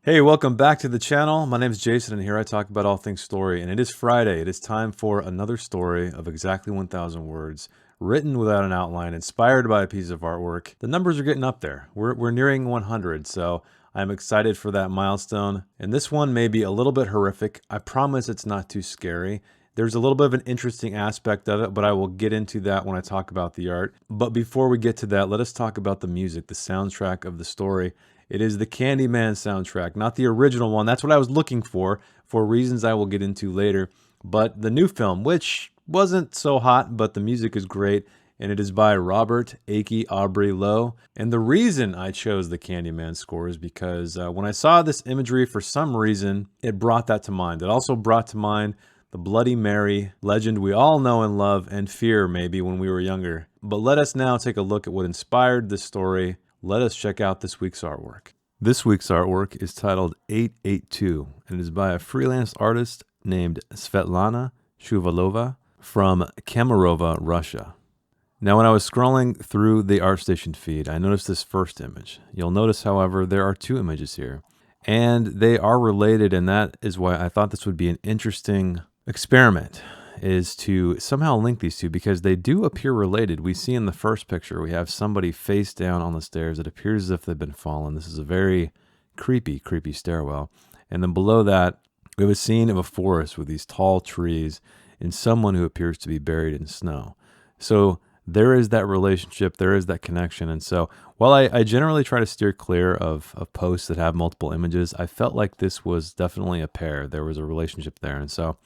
Hey, welcome back to the channel. My name is Jason, and here I talk about all things story. And it is Friday. It is time for another story of exactly 1,000 words, written without an outline, inspired by a piece of artwork. The numbers are getting up there. We're nearing 100, so I'm excited for that milestone. And this one may be a little bit horrific. I promise it's not too scary. There's a little bit of an interesting aspect of it, but I will get into that when I talk about the art. But before we get to that, let us talk about the music, the soundtrack of the story. It is the Candyman soundtrack, not the original one. That's what I was looking for reasons I will get into later. But the new film, which wasn't so hot, but the music is great, and it is by Robert Akey Aubrey Lowe. And the reason I chose the Candyman score is because when I saw this imagery, for some reason, it brought that to mind. It also brought to mind the Bloody Mary legend we all know and love, and fear maybe when we were younger. But let us now take a look at what inspired this story. Let us check out this week's artwork. This week's artwork is titled 882 and is by a freelance artist named Svetlana Shuvalova from Kemerovo, Russia. Now, when I was scrolling through the ArtStation feed, I noticed this first image. You'll notice, however, there are two images here, and they are related, and that is why I thought this would be an interesting experiment, is to somehow link these two because they do appear related. We see in the first picture, we have somebody face down on the stairs. It appears as if they've been fallen. This is a very creepy stairwell. And then below that, we have a scene of a forest with these tall trees and someone who appears to be buried in snow. So there is that relationship, there is that connection. And so while I generally try to steer clear of posts that have multiple images, I felt like this was definitely a pair. There was a relationship there. And so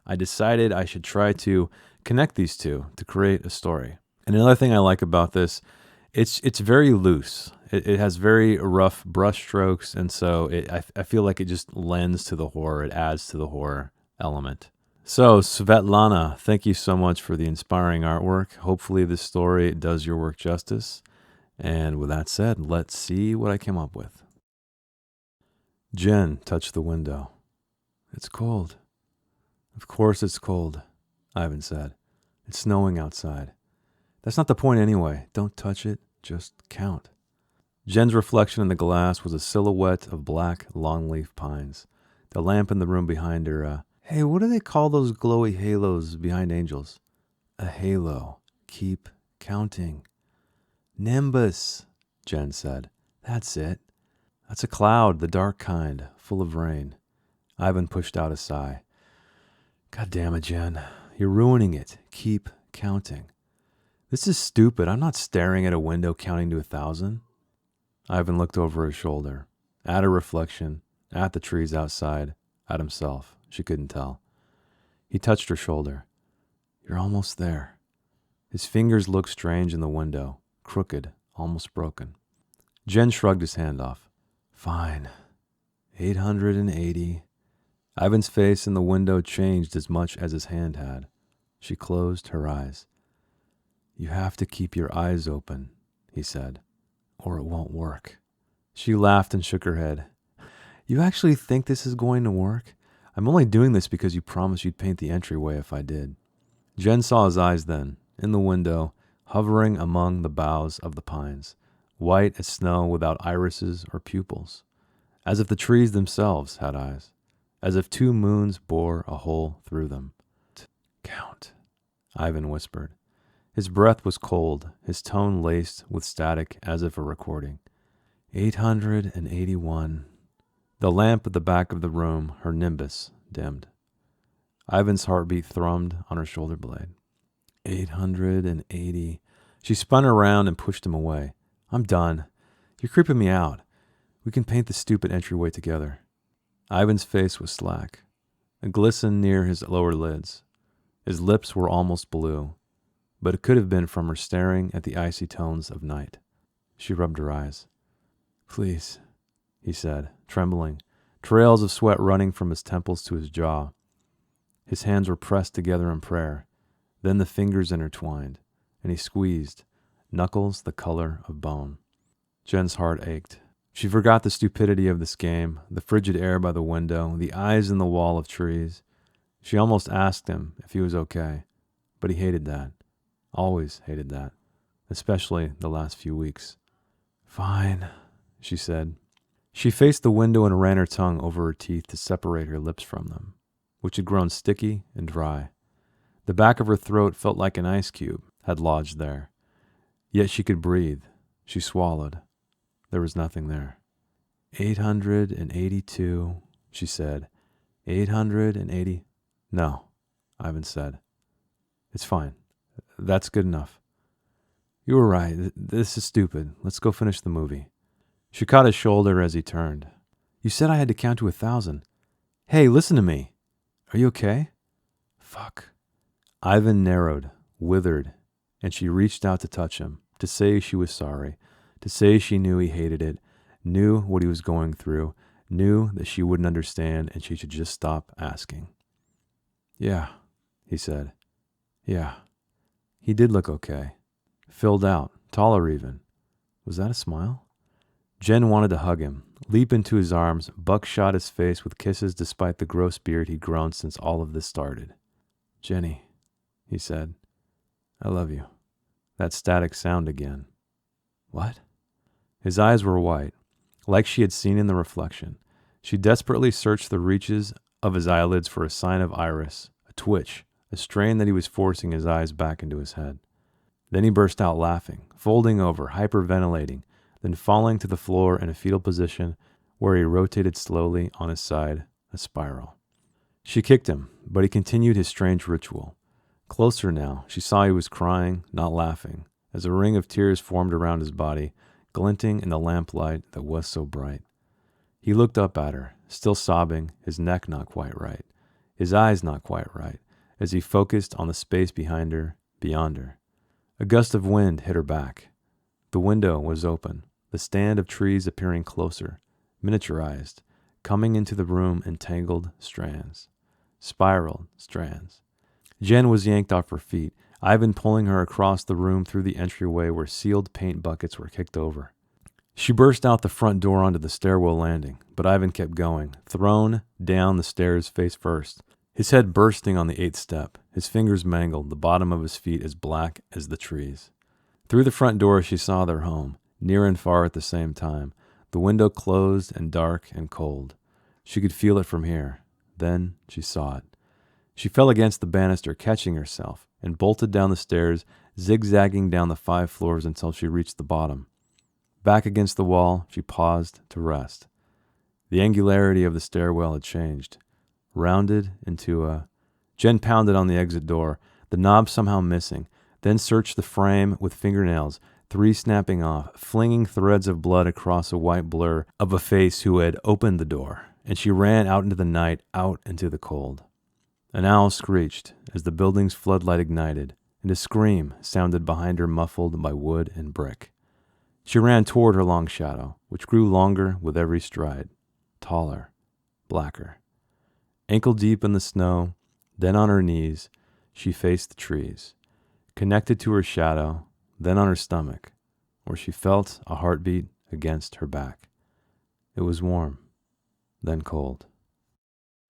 I decided I should try to connect these two to create a story. And another thing I like about this, it's very loose. It has very rough brush strokes, and so I feel like it just lends to the horror. It adds to the horror element. So Svetlana, thank you so much for the inspiring artwork. Hopefully this story does your work justice. And with that said, let's see what I came up with. Jen touched the window. It's cold. Of course it's cold, Ivan said. It's snowing outside. That's not the point anyway. Don't touch it, just count. Jen's reflection in the glass was a silhouette of black longleaf pines. The lamp in the room behind her, hey, what do they call those glowy halos behind angels? A halo. Keep counting. Nimbus, Jen said. That's it. That's a cloud, the dark kind, full of rain. Ivan pushed out a sigh. God damn it, Jen. You're ruining it. Keep counting. This is stupid. I'm not staring at a window counting to 1,000. Ivan looked over his shoulder, at her reflection, at the trees outside, at himself. She couldn't tell. He touched her shoulder. You're almost there. His fingers looked strange in the window, crooked, almost broken. Jen shrugged his hand off. Fine. 880. Ivan's face in the window changed as much as his hand had. She closed her eyes. You have to keep your eyes open, he said, or it won't work. She laughed and shook her head. You actually think this is going to work? I'm only doing this because you promised you'd paint the entryway if I did. Jen saw his eyes then, in the window, hovering among the boughs of the pines, white as snow without irises or pupils, as if the trees themselves had eyes. As if 2 moons bore a hole through them. Count, Ivan whispered. His breath was cold, his tone laced with static as if a recording. 881. The lamp at the back of the room, her nimbus, dimmed. Ivan's heartbeat thrummed on her shoulder blade. 880. She spun around and pushed him away. I'm done. You're creeping me out. We can paint the stupid entryway together. Ivan's face was slack, a glisten near his lower lids. His lips were almost blue, but it could have been from her staring at the icy tones of night. She rubbed her eyes. Please, he said, trembling, trails of sweat running from his temples to his jaw. His hands were pressed together in prayer. Then the fingers intertwined, and he squeezed, knuckles the color of bone. Jen's heart ached. She forgot the stupidity of this game, the frigid air by the window, the eyes in the wall of trees. She almost asked him if he was okay, but he hated that. Always hated that, especially the last few weeks. Fine, she said. She faced the window and ran her tongue over her teeth to separate her lips from them, which had grown sticky and dry. The back of her throat felt like an ice cube had lodged there. Yet she could breathe. She swallowed. There was nothing there. 882, she said. 880. No, Ivan said. It's fine. That's good enough. You were right. This is stupid. Let's go finish the movie. She caught his shoulder as he turned. You said I had to count to 1,000. Hey, listen to me. Are you okay? Fuck. Ivan narrowed, withered, and she reached out to touch him, to say she was sorry, to say she knew he hated it, knew what he was going through, knew that she wouldn't understand and she should just stop asking. Yeah, he said. Yeah. He did look okay. Filled out, taller even. Was that a smile? Jen wanted to hug him, leap into his arms, buckshot his face with kisses despite the gross beard he'd grown since all of this started. Jenny, he said, I love you. That static sound again. What? His eyes were white, like she had seen in the reflection. She desperately searched the reaches of his eyelids for a sign of iris, a twitch, a strain that he was forcing his eyes back into his head. Then he burst out laughing, folding over, hyperventilating, then falling to the floor in a fetal position where he rotated slowly on his side, a spiral. She kicked him, but he continued his strange ritual. Closer now, she saw he was crying, not laughing, as a ring of tears formed around his body, glinting in the lamplight that was so bright. He looked up at her, still sobbing, his neck not quite right, his eyes not quite right, as he focused on the space behind her, beyond her. A gust of wind hit her back. The window was open, the stand of trees appearing closer, miniaturized, coming into the room in tangled strands, spiraled strands. Jen was yanked off her feet, Ivan pulling her across the room through the entryway where sealed paint buckets were kicked over. She burst out the front door onto the stairwell landing, but Ivan kept going, thrown down the stairs face first, his head bursting on the 8th step, his fingers mangled, the bottom of his feet as black as the trees. Through the front door she saw their home, near and far at the same time, the window closed and dark and cold. She could feel it from here. Then she saw it. She fell against the banister, catching herself, and bolted down the stairs, zigzagging down the 5 floors until she reached the bottom. Back against the wall, she paused to rest. The angularity of the stairwell had changed, rounded into a... Jen pounded on the exit door, the knob somehow missing, then searched the frame with fingernails, 3 snapping off, flinging threads of blood across a white blur of a face who had opened the door, and she ran out into the night, out into the cold. An owl screeched as the building's floodlight ignited, and a scream sounded behind her, muffled by wood and brick. She ran toward her long shadow, which grew longer with every stride, taller, blacker. Ankle deep in the snow, then on her knees, she faced the trees, connected to her shadow, then on her stomach, where she felt a heartbeat against her back. It was warm, then cold.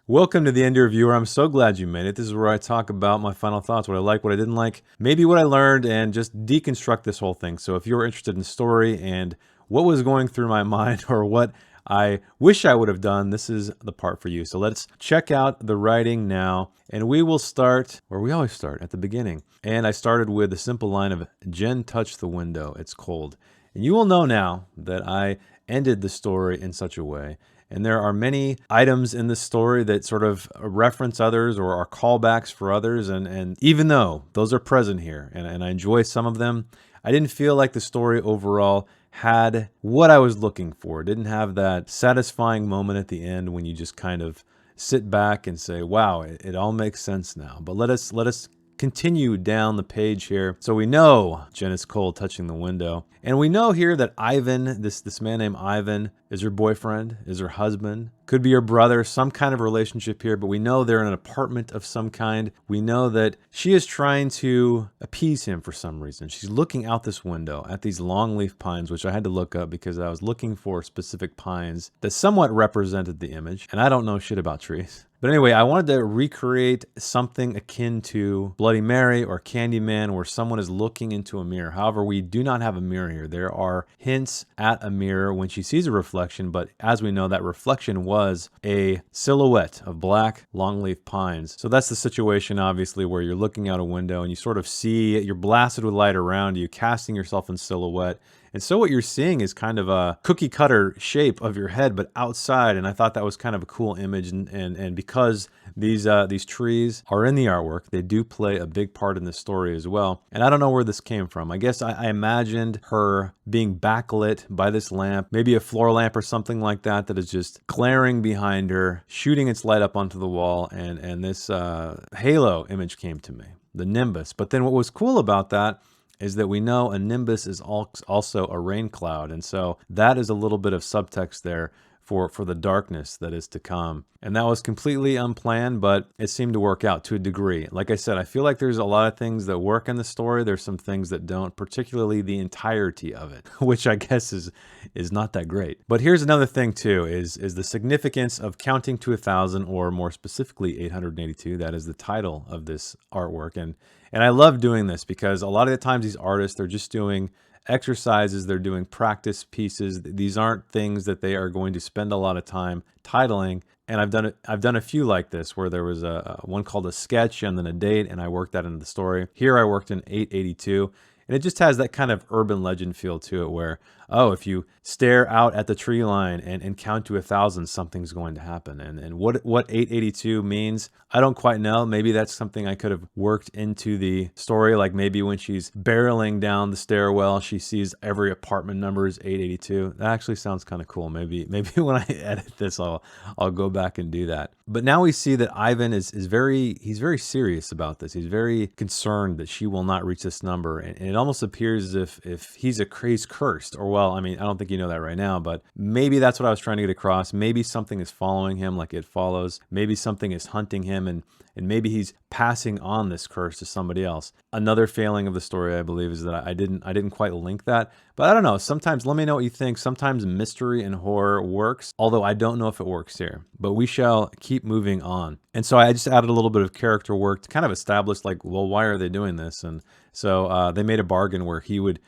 Welcome to the Indie Reviewer. I'm so glad you made it. This is where I talk about my final thoughts, what I like, what I didn't like, maybe what I learned, and just deconstruct this whole thing. So if you're interested in the story and what was going through my mind or what I wish I would have done, this is the part for you. So let's check out the writing now, and we will start where we always start, at the beginning. And I started with the simple line of, Jen touched the window, it's cold. And you will know now that I ended the story in such a way. And there are many items in this story that sort of reference others or are callbacks for others. And even though those are present here and I enjoy some of them, I didn't feel like the story overall had what I was looking for. It didn't have that satisfying moment at the end when you just kind of sit back and say, wow, it all makes sense now. But let us continue down the page here. So we know Jen is cold touching the window. And we know here that Ivan, this man named Ivan, is her boyfriend, is her husband, Could be your brother, some kind of relationship here, but we know they're in an apartment of some kind. We know that she is trying to appease him for some reason. She's looking out this window at these longleaf pines, which I had to look up because I was looking for specific pines that somewhat represented the image, and I don't know shit about trees. But anyway, I wanted to recreate something akin to Bloody Mary or Candyman where someone is looking into a mirror. However, we do not have a mirror here. There are hints at a mirror when she sees a reflection, but as we know, that reflection was a silhouette of black longleaf pines. So that's the situation, obviously, where you're looking out a window and you sort of see, you're blasted with light around you, casting yourself in silhouette. And so what you're seeing is kind of a cookie cutter shape of your head, but outside. And I thought that was kind of a cool image. And because these trees are in the artwork, they do play a big part in the story as well. And I don't know where this came from. I guess I imagined her being backlit by this lamp, maybe a floor lamp or something like that, that is just glaring behind her, shooting its light up onto the wall. And this halo image came to me, the nimbus. But then what was cool about that is that we know a nimbus is also a rain cloud. And so that is a little bit of subtext there for the darkness that is to come. And that was completely unplanned, but it seemed to work out to a degree. Like I said, I feel like there's a lot of things that work in the story. There's some things that don't, particularly the entirety of it, which I guess is not that great. But here's another thing too, is the significance of counting to 1,000, or more specifically 882. That is the title of this artwork. And I love doing this because a lot of the times these artists, they're just doing exercises, they're doing practice pieces. These aren't things that they are going to spend a lot of time titling. And I've done a few like this where there was a one called a sketch and then a date, and I worked that into the story. Here I worked in 882. And it just has that kind of urban legend feel to it where, oh, if you stare out at the tree line and count to 1,000, something's going to happen. And what 882 means, I don't quite know. Maybe that's something I could have worked into the story. Like maybe when she's barreling down the stairwell, she sees every apartment number is 882. That actually sounds kind of cool. Maybe when I edit this, I'll go back and do that. But now we see that Ivan is very serious about this. He's very concerned that she will not reach this number. And it almost appears as if he's cursed, or well, I mean, I don't think you know that right now, but maybe that's what I was trying to get across. Maybe something is following him like It Follows. Maybe something is hunting him, and maybe he's passing on this curse to somebody else. Another failing of the story, I believe, is that I didn't quite link that. But I don't know. Sometimes, let me know what you think. Sometimes mystery and horror works, although I don't know if it works here. But we shall keep moving on. And so I just added a little bit of character work to kind of establish, like, well, why are they doing this? And so they made a bargain where he would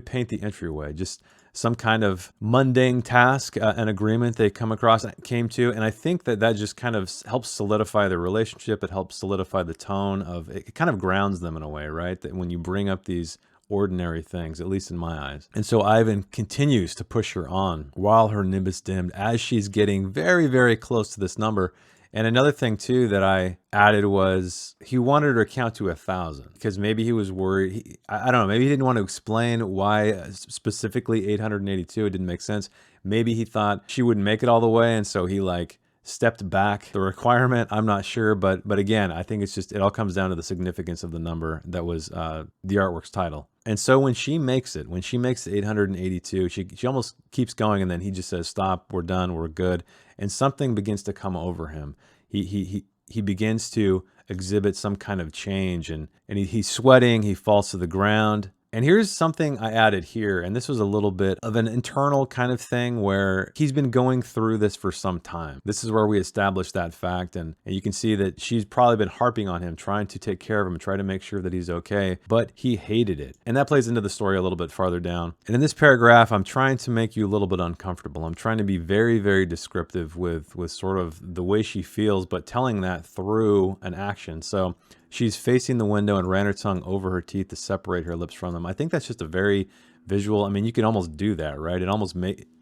paint the entryway. Just some kind of mundane task, an agreement they came to. And I think that just kind of helps solidify the relationship. It helps solidify the tone of, it kind of grounds them in a way, right? That when you bring up these ordinary things, at least in my eyes. And so Ivan continues to push her on while her nimbus dimmed as she's getting very, very close to this number. And another thing too that I added was he wanted her to count to 1,000 because maybe he was worried. I don't know. Maybe he didn't want to explain why specifically 882. It didn't make sense. Maybe he thought she wouldn't make it all the way, and so he like stepped back the requirement. I'm not sure, but again, I think it's just, it all comes down to the significance of the number that was the artwork's title. And so when she makes 882, she almost keeps going, and then he just says, "Stop, we're done, we're good." And something begins to come over him. He begins to exhibit some kind of change, and he's sweating, he falls to the ground. And here's something I added here, and this was a little bit of an internal kind of thing where he's been going through this for some time. This is where we establish that fact, and you can see that she's probably been harping on him, trying to take care of him, try to make sure that he's okay, but he hated it. And that plays into the story a little bit farther down. And in this paragraph, I'm trying to make you a little bit uncomfortable. I'm trying to be very, very descriptive with sort of the way she feels, but telling that through an action. So she's facing the window and ran her tongue over her teeth to separate her lips from them. I think that's just a very visual. I mean, you can almost do that, right? It almost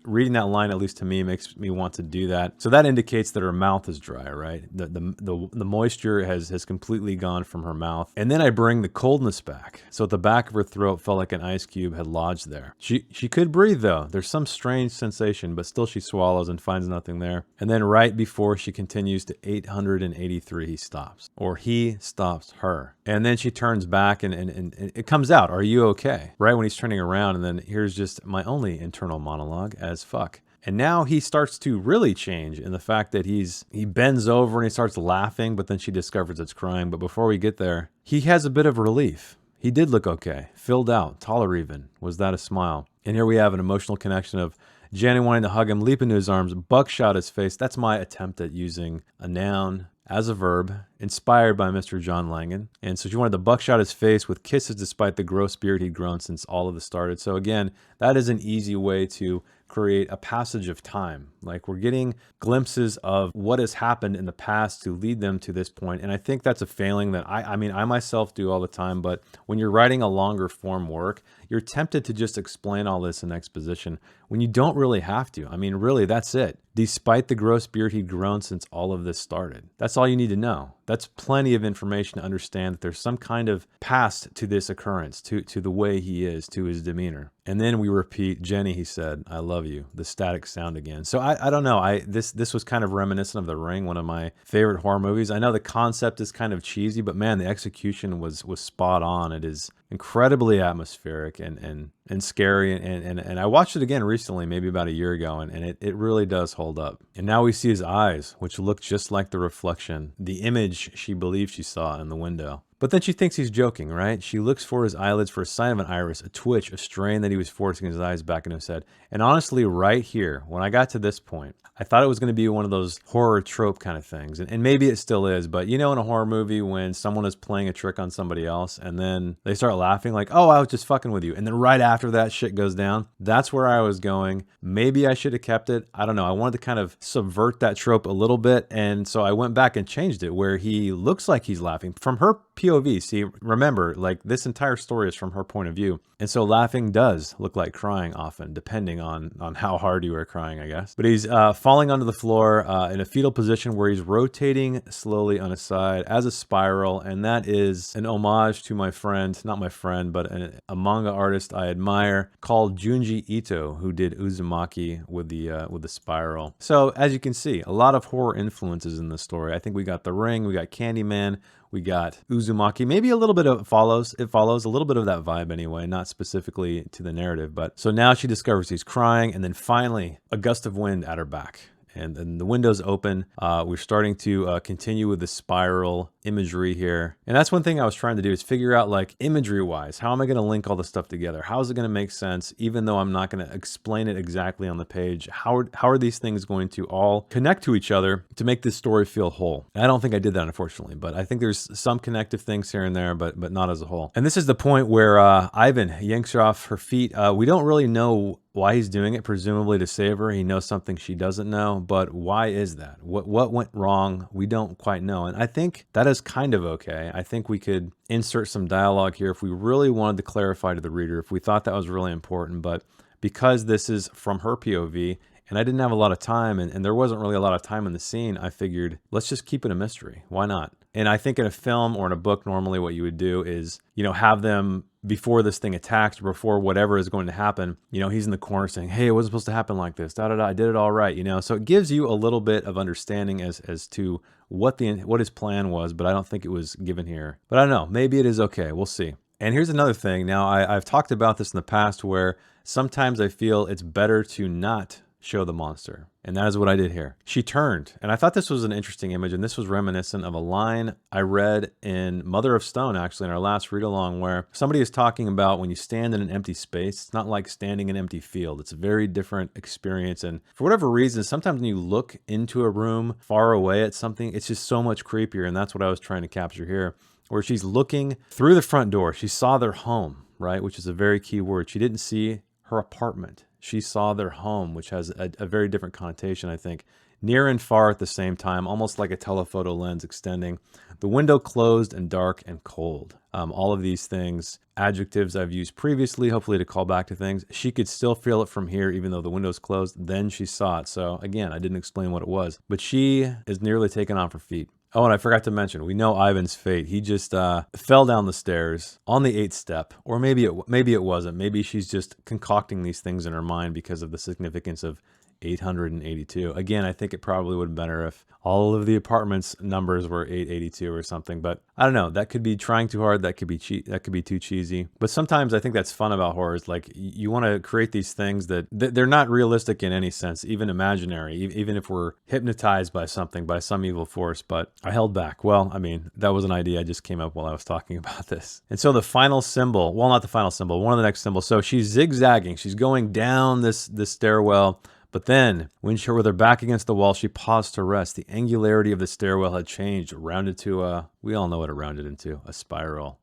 reading that line, at least to me, makes me want to do that. So that indicates that her mouth is dry, right? The moisture has completely gone from her mouth. And then I bring the coldness back. So at the back of her throat felt like an ice cube had lodged there. She could breathe though. There's some strange sensation, but still she swallows and finds nothing there. And then right before she continues to 883, he stops, or he stops her. And then she turns back and it comes out, "Are you okay?" Right when he's turning around. And then here's just my only internal monologue as fuck. And now he starts to really change in the fact that he bends over and he starts laughing, but then she discovers it's crying. But before we get there, he has a bit of relief. He did look okay, filled out, taller even. Was that a smile? And here we have an emotional connection of Jenny wanting to hug him, leap into his arms, buckshot his face. That's my attempt at using a noun as a verb, inspired by Mr. John Langan. And so she wanted to buckshot his face with kisses despite the gross beard he'd grown since all of this started. So again, that is an easy way to create a passage of time. Like, we're getting glimpses of what has happened in the past to lead them to this point. And I think that's a failing that I myself do all the time. But when you're writing a longer form work, you're tempted to just explain all this in exposition when you don't really have to. I mean, really, that's it. Despite the gross beard he'd grown since all of this started. That's all you need to know. That's plenty of information to understand that there's some kind of past to this occurrence, to the way he is, to his demeanor. And then we repeat, Jenny, he said, I love you, the static sound again. So I don't know. This was kind of reminiscent of The Ring, one of my favorite horror movies. I know the concept is kind of cheesy, but man, the execution was spot on. It is incredibly atmospheric and scary. And I watched it again recently, maybe about a year ago, and it really does hold up. And now we see his eyes, which look just like the reflection, the image she believed she saw in the window. But then she thinks he's joking, right? She looks for his eyelids for a sign of an iris, a twitch, a strain that he was forcing his eyes back into his head. And honestly, right here, when I got to this point, I thought it was going to be one of those horror trope kind of things. And maybe it still is, but you know, in a horror movie, when someone is playing a trick on somebody else and then they start laughing like, oh, I was just fucking with you. And then right after that shit goes down, that's where I was going. Maybe I should have kept it. I don't know. I wanted to kind of subvert that trope a little bit. And so I went back and changed it where he looks like he's laughing from her POV. See, remember, like, this entire story is from her point of view. And so laughing does look like crying often, depending on how hard you are crying, I guess. But he's falling onto the floor in a fetal position where he's rotating slowly on his side as a spiral. And that is an homage to my friend, not my friend, but a manga artist I admire called Junji Ito, who did Uzumaki with the spiral. So as you can see, a lot of horror influences in this story. I think we got The Ring, we got Candyman, we got Uzumaki, maybe a little bit of it follows a little bit of that vibe anyway, not specifically to the narrative. But so now she discovers he's crying, and then finally a gust of wind at her back. And then the window's open. We're starting to continue with the spiral imagery here. And that's one thing I was trying to do, is figure out, like, imagery-wise, how am I going to link all this stuff together? How is it going to make sense, even though I'm not going to explain it exactly on the page? How are these things going to all connect to each other to make this story feel whole? And I don't think I did that, unfortunately, but I think there's some connective things here and there, but not as a whole. And this is the point where Ivan yanks her off her feet. We don't really know why he's doing it, presumably to save her. He knows something she doesn't know, but why is that? What went wrong? We don't quite know. And I think that is kind of okay. I think we could insert some dialogue here if we really wanted to clarify to the reader, if we thought that was really important. But because this is from her POV, and I didn't have a lot of time, and there wasn't really a lot of time in the scene, I figured, let's just keep it a mystery. Why not? And I think in a film or in a book, normally what you would do is, you know, have them, before this thing attacks, or before whatever is going to happen, you know, he's in the corner saying, hey, it wasn't supposed to happen like this, I did it all right, you know. So it gives you a little bit of understanding as to what his plan was, but I don't think it was given here. But I don't know, maybe it is okay, we'll see. And here's another thing. Now, I've talked about this in the past, where sometimes I feel it's better to not show the monster. And that is what I did here. She turned, and I thought this was an interesting image, and this was reminiscent of a line I read in Mother of Stone, actually, in our last read-along, where somebody is talking about when you stand in an empty space, it's not like standing in an empty field. It's a very different experience, and for whatever reason, sometimes when you look into a room far away at something, it's just so much creepier, and that's what I was trying to capture here, where she's looking through the front door. She saw their home, right, which is a very key word. She didn't see her apartment. She saw their home, which has a very different connotation, I think. Near and far at the same time, almost like a telephoto lens extending. The window closed and dark and cold. All of these things, adjectives I've used previously, hopefully to call back to things. She could still feel it from here, even though the window's closed. Then she saw it. So again, I didn't explain what it was. But she is nearly taken off her feet. Oh, and I forgot to mention, we know Ivan's fate. He just fell down the stairs on the 8th step, or maybe it wasn't. Maybe she's just concocting these things in her mind because of the significance of 882. Again, I think it probably would have been better if all of the apartments numbers were 882 or something, but I don't know. That could be trying too hard. That could be that could be too cheesy. But sometimes I think that's fun about horror. Is like you want to create these things that they're not realistic in any sense, even imaginary, even if we're hypnotized by something, by some evil force. But I held back. Well, I mean, that was an idea I just came up while I was talking about this. And so the final symbol, well, not the final symbol, one of the next symbols. So she's zigzagging. She's going down this stairwell. But then, with her back against the wall, she paused to rest. The angularity of the stairwell had changed, rounded to we all know what it rounded into, a spiral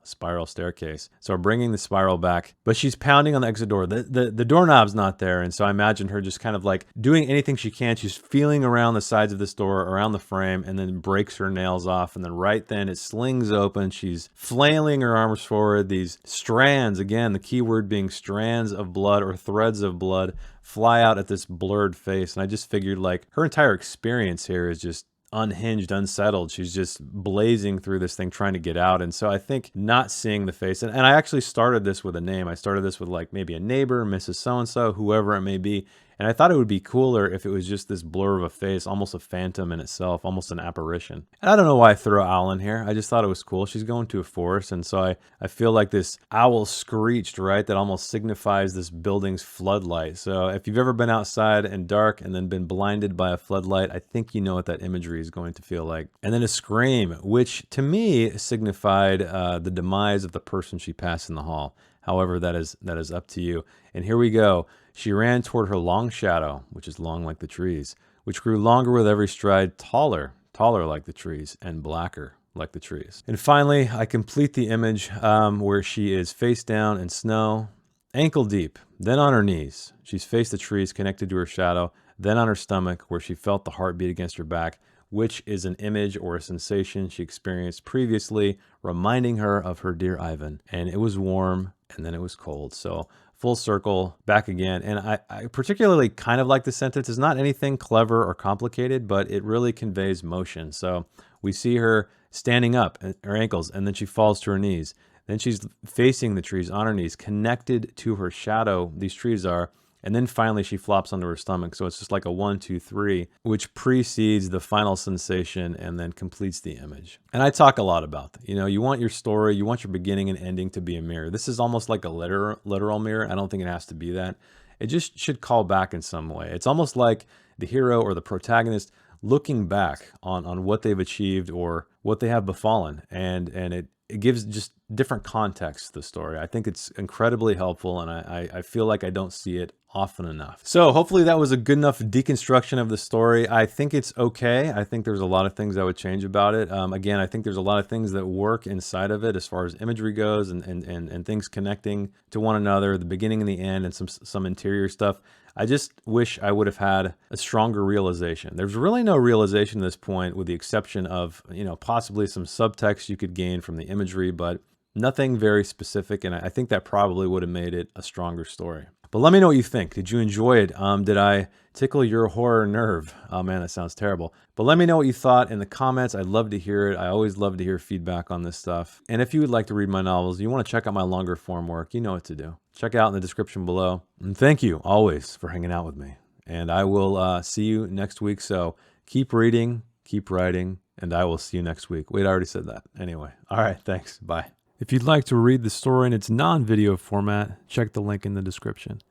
staircase. So we're bringing the spiral back, but she's pounding on the exit door. The doorknob's not there, and so I imagine her just kind of like doing anything she can. She's feeling around the sides of this door, around the frame, and then breaks her nails off, and then right then it slings open. She's flailing her arms forward. These strands, again, the key word being strands of blood or threads of blood, fly out at this blurred face. And I just figured like her entire experience here is just unhinged, unsettled. She's just blazing through this thing trying to get out. And so I think not seeing the face, and I actually started this with a name. I started this with like maybe a neighbor, Mrs. So-and-so, whoever it may be. And I thought it would be cooler if it was just this blur of a face, almost a phantom in itself, almost an apparition. And I don't know why I threw owl in here. I just thought it was cool. She's going to a forest, and so I feel like this owl screeched, right? That almost signifies this building's floodlight. So if you've ever been outside and dark and then been blinded by a floodlight, I think you know what that imagery is going to feel like. And then a scream, which to me signified the demise of the person she passed in the hall. However, that is up to you. And here we go. She ran toward her long shadow, which is long like the trees, which grew longer with every stride, taller like the trees, and blacker like the trees. And finally, I complete the image where she is face down in snow, ankle deep, then on her knees. She's faced the trees connected to her shadow, then on her stomach where she felt the heartbeat against her back, which is an image or a sensation she experienced previously, reminding her of her dear Ivan. And it was warm, and then it was cold. So full circle, back again. And I particularly kind of like the sentence. It's not anything clever or complicated, but it really conveys motion. So we see her standing up at her ankles, and then she falls to her knees. Then she's facing the trees on her knees, connected to her shadow, these trees are. And then finally she flops onto her stomach. So it's just like a 1, 2, 3, which precedes the final sensation and then completes the image. And I talk a lot about that. You know, you want your story, you want your beginning and ending to be a mirror. This is almost like a literal mirror. I don't think it has to be that. It just should call back in some way. It's almost like the hero or the protagonist looking back on what they've achieved or what they have befallen. And it gives just different context to the story. I think it's incredibly helpful, and I feel like I don't see it often enough. So hopefully that was a good enough deconstruction of the story. I think it's okay. I think there's a lot of things I would change about it. Again, I think there's a lot of things that work inside of it as far as imagery goes and things connecting to one another, the beginning and the end, and some interior stuff. I just wish I would have had a stronger realization. There's really no realization at this point, with the exception of, you know, possibly some subtext you could gain from the imagery, but nothing very specific. And I think that probably would have made it a stronger story. But let me know what you think. Did you enjoy it? Did I tickle your horror nerve? Oh man, that sounds terrible. But let me know what you thought in the comments. I'd love to hear it. I always love to hear feedback on this stuff. And if you would like to read my novels, you want to check out my longer form work, you know what to do. Check it out in the description below. And thank you always for hanging out with me. And I will see you next week. So keep reading, keep writing, and I will see you next week. Wait, I already said that. Anyway, all right, thanks. Bye. If you'd like to read the story in its non-video format, check the link in the description.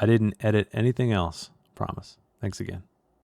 I didn't edit anything else, promise. Thanks again.